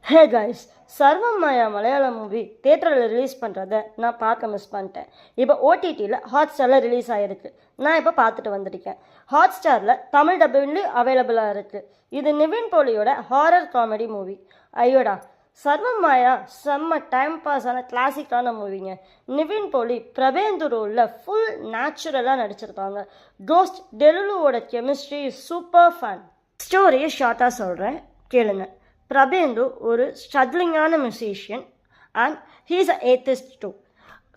Hey guys, சர்வம் மாயா Malayalam movie தேட்டரில் release பண்ணுறதை நான் பார்க்க மிஸ் பண்ணிட்டேன். இப்போ ஓடிடியில் ஹாட்ஸ்டாரில் ரிலீஸ் ஆகிருக்கு. நான் இப்போ பார்த்துட்டு வந்திருக்கேன். ஹாட்ஸ்டாரில் தமிழ் டப்பிங்லேயும் அவைலபிளாக இருக்குது. இது நிவின் போலியோட ஹாரர் காமெடி மூவி. ஐயோடா, சர்வம் மாயா செம்ம டைம் பாஸ் ஆன கிளாசிக்கான மூவிங்க. நிவின் போலி பிரபேந்து ரோலில் ஃபுல் நேச்சுரலாக நடிச்சிருக்காங்க. கோஸ்ட் டெலுலுவோட கெமிஸ்ட்ரி சூப்பர் ஃபன். ஸ்டோரியை ஷார்ட்டாக சொல்கிறேன், கேளுங்க. பிரபேந்து ஒரு ஸ்ட்ரகிளிங்கான musician and he is a atheist too.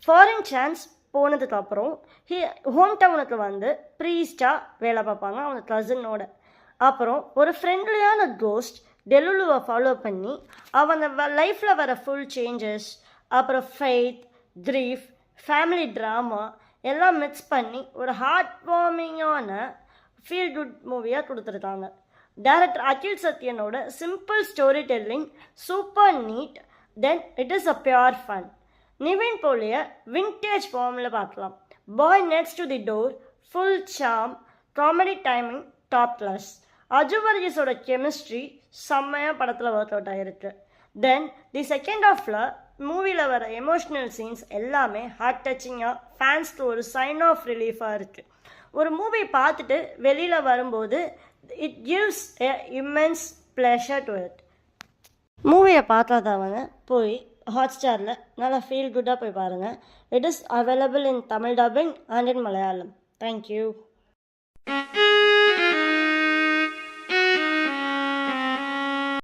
Foreign chance போனதுக்கப்புறம் ஹோம் டவுனுக்கு வந்து ப்ரீஸ்டாக வேலை பார்ப்பாங்க அவங்க கசினோட. அப்புறம் ஒரு ஃப்ரெண்ட்லியான கோஸ்ட் டெலுலுவை ஃபாலோ பண்ணி அவங்க லைஃப்பில் வர ஃபுல் சேஞ்சஸ், அப்புறம் ஃபெய்த், கிரீஃப், ஃபேமிலி ட்ராமா எல்லாம் மிக்ஸ் பண்ணி ஒரு ஹார்ட் வார்மிங்கான ஃபீல் குட் மூவியாக கொடுத்துருக்காங்க. டைரக்டர் அகில் சத்யனோட simple story telling super neat, then it is a pure fun. Nivin போலிய விண்டேஜ் ஃபார்மில் பார்க்கலாம். Boy next to the door full சாம், comedy timing top class. Aju வர்கீஸோட கெமிஸ்ட்ரி செம்மையாக படத்தில் ஒர்க் அவுட் ஆகிருக்கு. தென் தி செகண்ட் ஆஃபில் மூவியில் வர எமோஷ்னல் சீன்ஸ் எல்லாமே ஹார்ட் டச்சிங்காக ஃபேன்ஸ்க்கு ஒரு சைன் ஆஃப் ரிலீஃபாக இருக்குது. ஒரு மூவி பார்த்துட்டு வெளியில் வரும்போது it gives a immense pleasure to it. மூவியை பார்க்காதவங்க போய் ஹாட்ஸ்டாரில் நல்லா ஃபீல் குட்டாக போய் பாருங்கள். It is available in Tamil dubbing and in Malayalam. Thank you.